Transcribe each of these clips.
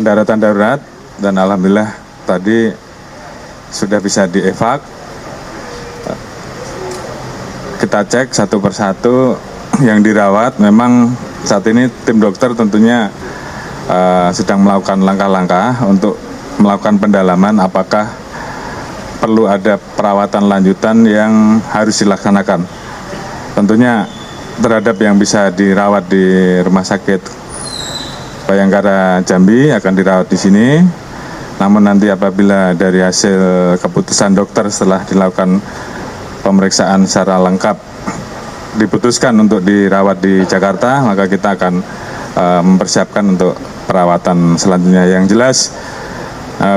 pendaratan darurat dan alhamdulillah tadi sudah bisa dievak. Kita cek satu persatu yang dirawat. Memang saat ini tim dokter tentunya sedang melakukan langkah-langkah untuk melakukan pendalaman apakah perlu ada perawatan lanjutan yang harus dilaksanakan. Tentunya terhadap yang bisa dirawat di Rumah Sakit Bayangkara Jambi akan dirawat di sini. Namun nanti apabila dari hasil keputusan dokter setelah dilakukan pemeriksaan secara lengkap diputuskan untuk dirawat di Jakarta, maka kita akan mempersiapkan untuk perawatan selanjutnya. Yang jelas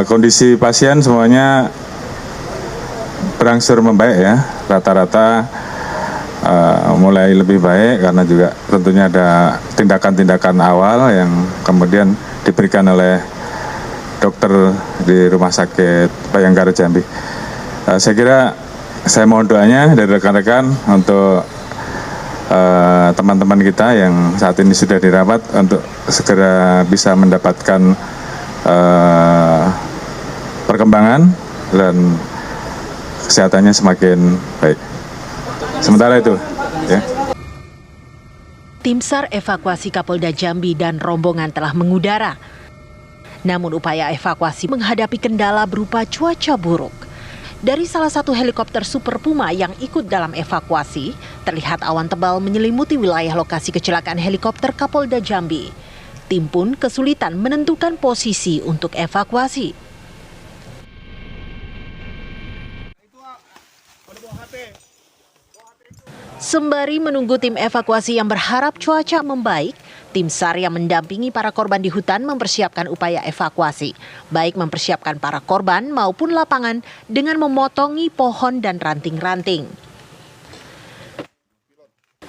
kondisi pasien semuanya berangsur membaik ya, rata-rata mulai lebih baik karena juga tentunya ada tindakan-tindakan awal yang kemudian diberikan oleh dokter di Rumah Sakit Bayangkara Jambi. Saya kira saya mohon doanya dari rekan-rekan untuk teman-teman kita yang saat ini sudah dirawat untuk segera bisa mendapatkan perkembangan dan kesehatannya semakin baik. Sementara itu, ya. Tim SAR evakuasi Kapolda Jambi dan rombongan telah mengudara. Namun upaya evakuasi menghadapi kendala berupa cuaca buruk. Dari salah satu helikopter Super Puma yang ikut dalam evakuasi, terlihat awan tebal menyelimuti wilayah lokasi kecelakaan helikopter Kapolda Jambi. Tim pun kesulitan menentukan posisi untuk evakuasi. Sembari menunggu tim evakuasi yang berharap cuaca membaik, tim SAR yang mendampingi para korban di hutan mempersiapkan upaya evakuasi, baik mempersiapkan para korban maupun lapangan dengan memotongi pohon dan ranting-ranting.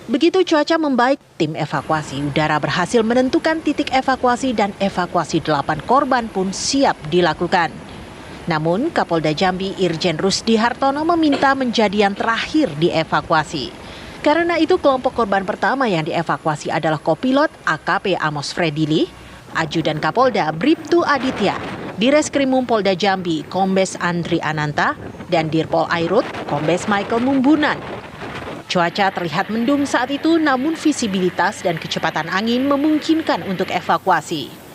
Begitu cuaca membaik, tim evakuasi udara berhasil menentukan titik evakuasi dan evakuasi 8 korban pun siap dilakukan. Namun, Kapolda Jambi Irjen Rusdi Hartono meminta menjadi yang terakhir dievakuasi. Karena itu kelompok korban pertama yang dievakuasi adalah Kopilot AKP Amos Fredili, Ajudan Kapolda Bribtu Aditya, Direskrimum Polda Jambi Kombes Andri Ananta, dan Dirpol Airut Kombes Michael Mumbunan. Cuaca terlihat mendung saat itu, namun visibilitas dan kecepatan angin memungkinkan untuk evakuasi.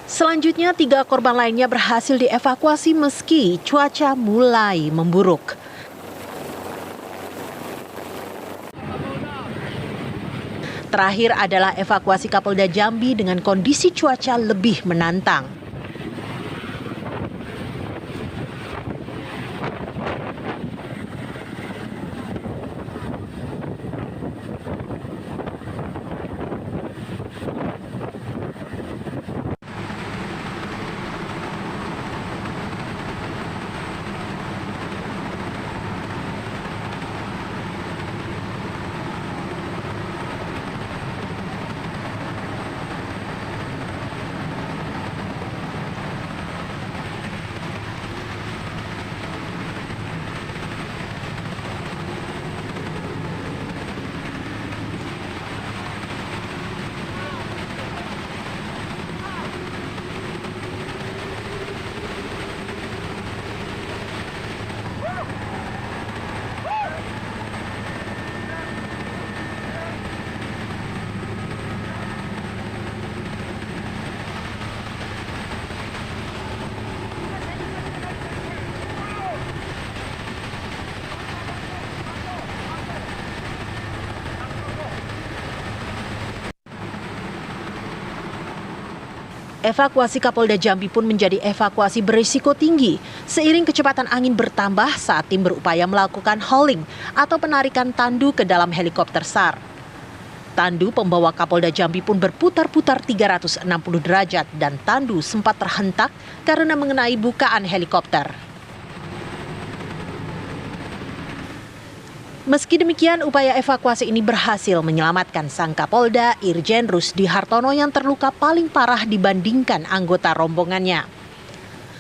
Selanjutnya, 3 korban lainnya berhasil dievakuasi meski cuaca mulai memburuk. Terakhir adalah evakuasi Kapolda Jambi dengan kondisi cuaca lebih menantang. Evakuasi Kapolda Jambi pun menjadi evakuasi berisiko tinggi seiring kecepatan angin bertambah saat tim berupaya melakukan hauling atau penarikan tandu ke dalam helikopter SAR. Tandu pembawa Kapolda Jambi pun berputar-putar 360 derajat dan tandu sempat terhentak karena mengenai bukaan helikopter. Meski demikian, upaya evakuasi ini berhasil menyelamatkan sang Kapolda Irjen Rusdi Hartono yang terluka paling parah dibandingkan anggota rombongannya.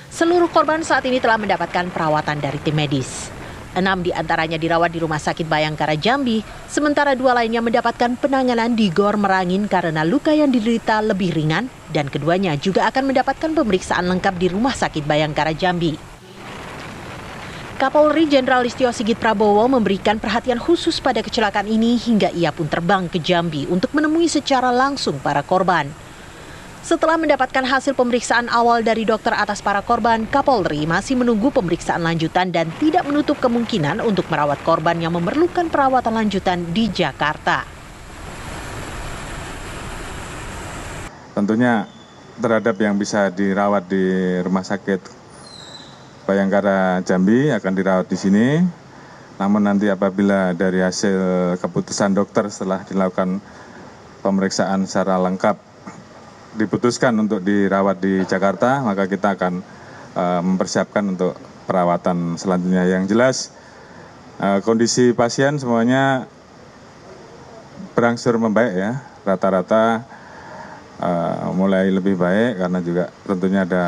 Seluruh korban saat ini telah mendapatkan perawatan dari tim medis. 6 diantaranya dirawat di Rumah Sakit Bayangkara Jambi, sementara 2 lainnya mendapatkan penanganan di Gor Merangin karena luka yang diderita lebih ringan, dan keduanya juga akan mendapatkan pemeriksaan lengkap di Rumah Sakit Bayangkara Jambi. Kapolri Jenderal Listio Sigit Prabowo memberikan perhatian khusus pada kecelakaan ini hingga ia pun terbang ke Jambi untuk menemui secara langsung para korban. Setelah mendapatkan hasil pemeriksaan awal dari dokter atas para korban, Kapolri masih menunggu pemeriksaan lanjutan dan tidak menutup kemungkinan untuk merawat korban yang memerlukan perawatan lanjutan di Jakarta. Tentunya terhadap yang bisa dirawat di Rumah Sakit Bayangkara Jambi akan dirawat di sini. Namun nanti apabila dari hasil keputusan dokter setelah dilakukan pemeriksaan secara lengkap diputuskan untuk dirawat di Jakarta, maka kita akan mempersiapkan untuk perawatan selanjutnya. Yang jelas kondisi pasien semuanya berangsur membaik ya, rata-rata mulai lebih baik karena juga tentunya ada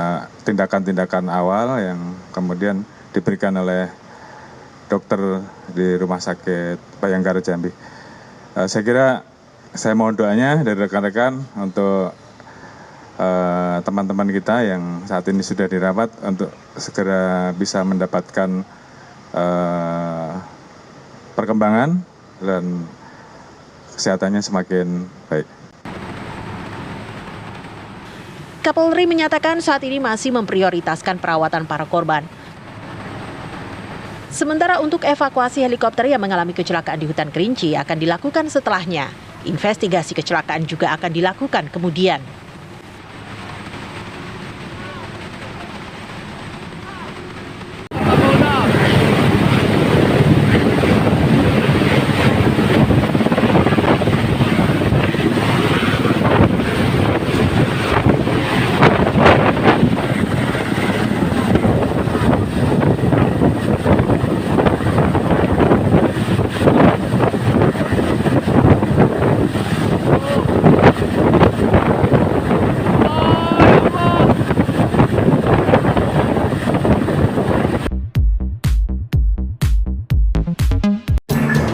tindakan-tindakan awal yang kemudian diberikan oleh dokter di Rumah Sakit Bayangkara Jambi. Saya kira saya mohon doanya dari rekan-rekan untuk teman-teman kita yang saat ini sudah dirawat untuk segera bisa mendapatkan perkembangan dan kesehatannya semakin baik. Kapolri menyatakan saat ini masih memprioritaskan perawatan para korban. Sementara untuk evakuasi helikopter yang mengalami kecelakaan di Hutan Kerinci akan dilakukan setelahnya. Investigasi kecelakaan juga akan dilakukan kemudian.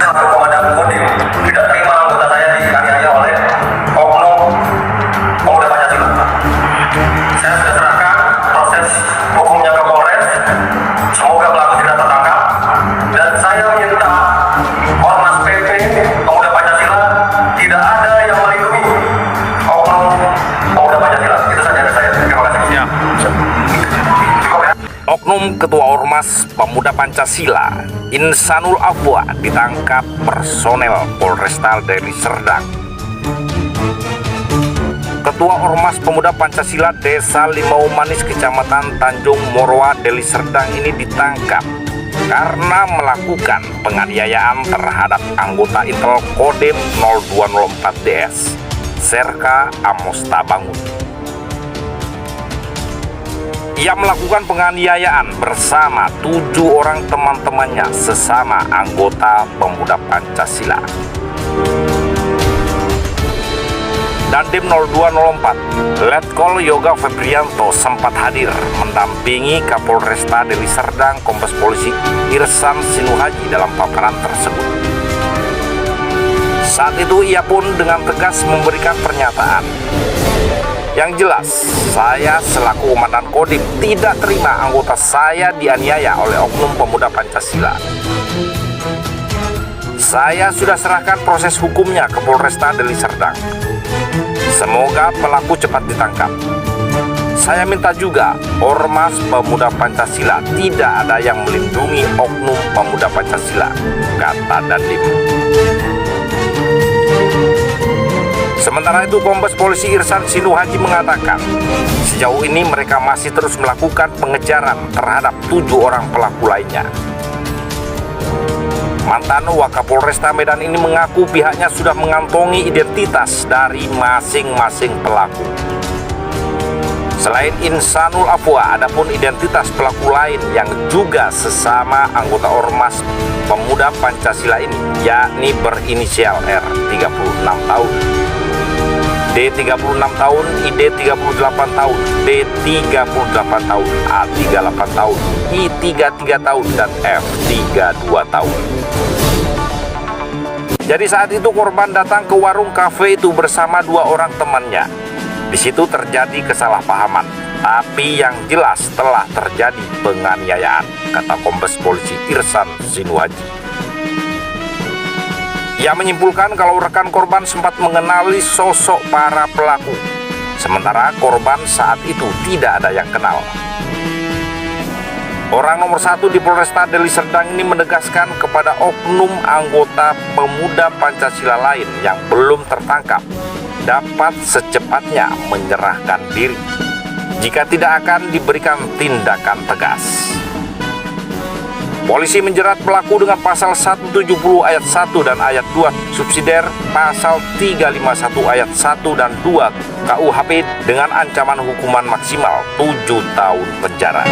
Komandan Kodim tidak terima anggota saya dianiaya oleh oknum pemuda Pancasila. Saya sudah serahkan proses hukumnya ke Polres. Semoga pelaku segera tertangkap. Dan saya minta Ormas PP Pemuda Pancasila tidak ada yang melindungi oknum pemuda Pancasila. Itu saja dari saya. Terima kasih. Ya. Cukup ya. Oknum Ketua Ormas Pemuda Pancasila, Insanul Afwa, ditangkap personel Polresta Deli Serdang. Ketua Ormas Pemuda Pancasila Desa Limau Manis, Kecamatan Tanjung Morwa, Deli Serdang ini ditangkap karena melakukan penganiayaan terhadap anggota Intel Kodim 0204 DS, Serka Amos Tabangun. Ia melakukan penganiayaan bersama 7 orang teman-temannya sesama anggota Pemuda Pancasila. Dandim 0204, Letkol Yoga Febrianto sempat hadir mendampingi Kapolresta Deli Serdang Kombes Polisi Irsan Sinuhaji dalam paparan tersebut. Saat itu ia pun dengan tegas memberikan pernyataan. Yang jelas, saya selaku Komandan Kodim tidak terima anggota saya dianiaya oleh oknum Pemuda Pancasila. Saya sudah serahkan proses hukumnya ke Polresta Deli Serdang. Semoga pelaku cepat ditangkap. Saya minta juga Ormas Pemuda Pancasila tidak ada yang melindungi oknum Pemuda Pancasila, kata Dandim. Sementara itu, Kombes Polisi Irsan Sinuhaji mengatakan, sejauh ini mereka masih terus melakukan pengejaran terhadap 7 orang pelaku lainnya. Mantan Wakapolresta Medan ini mengaku pihaknya sudah mengantongi identitas dari masing-masing pelaku. Selain Insanul Afwa, adapun identitas pelaku lain yang juga sesama anggota Ormas Pemuda Pancasila ini, yakni berinisial R, 36 tahun. D 36 tahun, ID 38 tahun, B 38 tahun, A 38 tahun, I 33 tahun, dan F 32 tahun. Jadi saat itu korban datang ke warung kafe itu bersama 2 orang temannya. Di situ terjadi kesalahpahaman, tapi yang jelas telah terjadi penganiayaan, kata Kombes Polisi Irsan Sinuhaji. Ia menyimpulkan kalau rekan korban sempat mengenali sosok para pelaku, sementara korban saat itu tidak ada yang kenal. Orang nomor 1 di Polresta Deli Serdang ini menegaskan kepada oknum anggota pemuda Pancasila lain yang belum tertangkap dapat secepatnya menyerahkan diri jika tidak akan diberikan tindakan tegas. Polisi menjerat pelaku dengan pasal 170 ayat 1 dan ayat 2 subsidiar pasal 351 ayat 1 dan 2 KUHP dengan ancaman hukuman maksimal 7 tahun penjara.